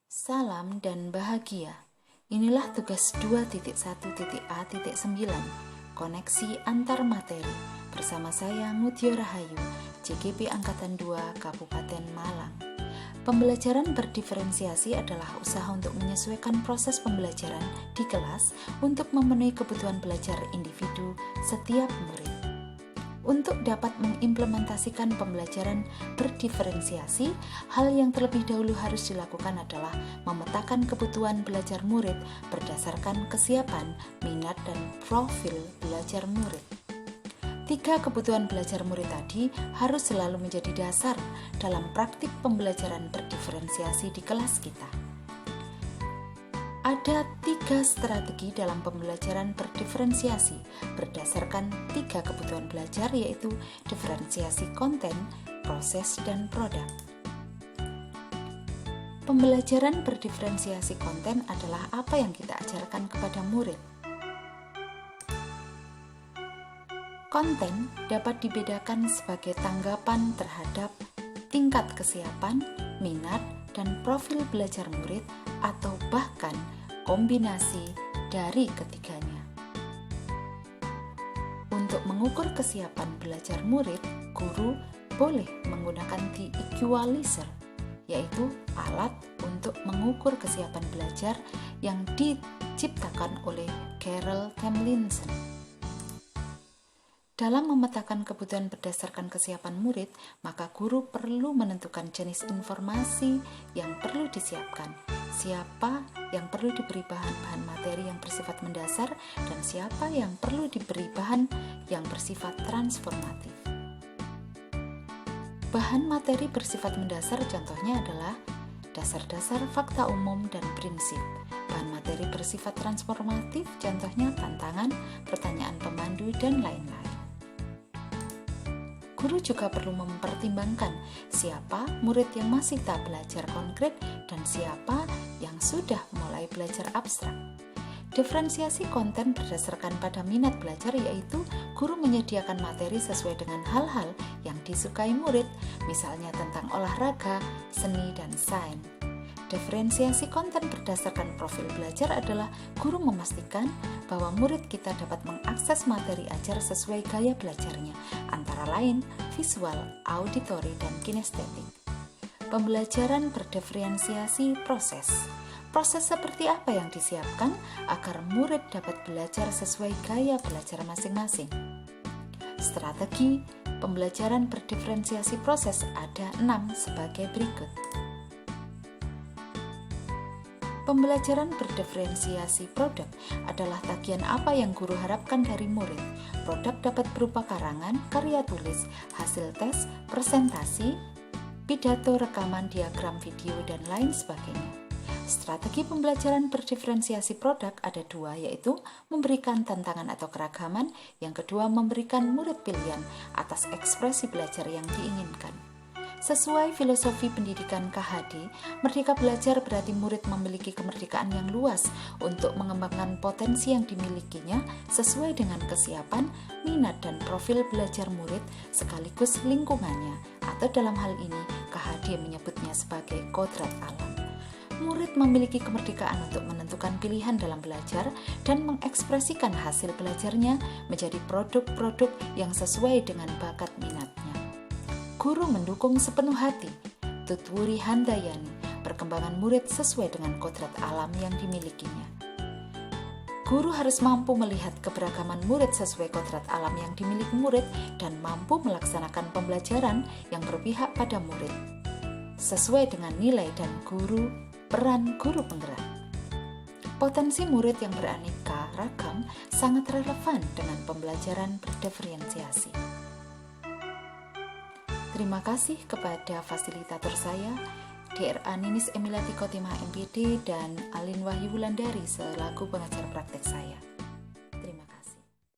Salam dan bahagia. Inilah tugas 2.1.A.9, koneksi antar materi, bersama saya Mutio Rahayu, CGP Angkatan 2 Kabupaten Malang. Pembelajaran berdiferensiasi adalah usaha untuk menyesuaikan proses pembelajaran di kelas untuk memenuhi kebutuhan belajar individu setiap murid. Untuk dapat mengimplementasikan pembelajaran berdiferensiasi, hal yang terlebih dahulu harus dilakukan adalah memetakan kebutuhan belajar murid berdasarkan kesiapan, minat, dan profil belajar murid. 3 kebutuhan belajar murid tadi harus selalu menjadi dasar dalam praktik pembelajaran berdiferensiasi di kelas kita. Ada 3 strategi dalam pembelajaran berdiferensiasi berdasarkan 3 kebutuhan belajar, yaitu diferensiasi konten, proses, dan produk. Pembelajaran berdiferensiasi konten adalah apa yang kita ajarkan kepada murid. Konten dapat dibedakan sebagai tanggapan terhadap tingkat kesiapan, minat, dan profil belajar murid, atau bahkan kombinasi dari ketiganya. Untuk mengukur kesiapan belajar murid, guru boleh menggunakan the equalizer, yaitu alat untuk mengukur kesiapan belajar yang diciptakan oleh Carol Tomlinson. Dalam memetakan kebutuhan berdasarkan kesiapan murid, maka guru perlu menentukan jenis informasi yang perlu disiapkan, siapa yang perlu diberi bahan-bahan materi yang bersifat mendasar, dan siapa yang perlu diberi bahan yang bersifat transformatif. Bahan materi bersifat mendasar contohnya adalah dasar-dasar fakta umum dan prinsip. Bahan materi bersifat transformatif contohnya tantangan, pertanyaan pemandu, dan lain-lain. Guru juga perlu mempertimbangkan siapa murid yang masih tak belajar konkret dan siapa yang sudah mulai belajar abstrak. Diferensiasi konten berdasarkan pada minat belajar, yaitu guru menyediakan materi sesuai dengan hal-hal yang disukai murid, misalnya tentang olahraga, seni, dan sains. Diferensiasi konten berdasarkan profil belajar adalah guru memastikan bahwa murid kita dapat mengakses materi ajar sesuai gaya belajarnya, antara lain visual, auditori, dan kinestetik. Pembelajaran berdiferensiasi proses. Proses seperti apa yang disiapkan agar murid dapat belajar sesuai gaya belajar masing-masing? Strategi pembelajaran berdiferensiasi proses ada 6 sebagai berikut. Pembelajaran berdiferensiasi produk adalah tagihan apa yang guru harapkan dari murid. Produk dapat berupa karangan, karya tulis, hasil tes, presentasi, pidato, rekaman, diagram, video, dan lain sebagainya. Strategi pembelajaran berdiferensiasi produk ada 2, yaitu memberikan tantangan atau keragaman, yang kedua memberikan murid pilihan atas ekspresi belajar yang diinginkan. Sesuai filosofi pendidikan KHD, merdeka belajar berarti murid memiliki kemerdekaan yang luas untuk mengembangkan potensi yang dimilikinya sesuai dengan kesiapan, minat, dan profil belajar murid sekaligus lingkungannya, atau dalam hal ini KHD menyebutnya sebagai kodrat alam. Murid memiliki kemerdekaan untuk menentukan pilihan dalam belajar dan mengekspresikan hasil belajarnya menjadi produk-produk yang sesuai dengan bakat minatnya. Guru mendukung sepenuh hati, Tutwuri Handayani, perkembangan murid sesuai dengan kodrat alam yang dimilikinya. Guru harus mampu melihat keberagaman murid sesuai kodrat alam yang dimiliki murid dan mampu melaksanakan pembelajaran yang berpihak pada murid sesuai dengan nilai dan peran guru penggerak. Potensi murid yang beraneka ragam sangat relevan dengan pembelajaran berdiferensiasi. Terima kasih kepada fasilitator saya, DRA Ninis Emilati Khotimah MPD, dan Alin Wahyu Wulandari selaku pengajar praktek saya.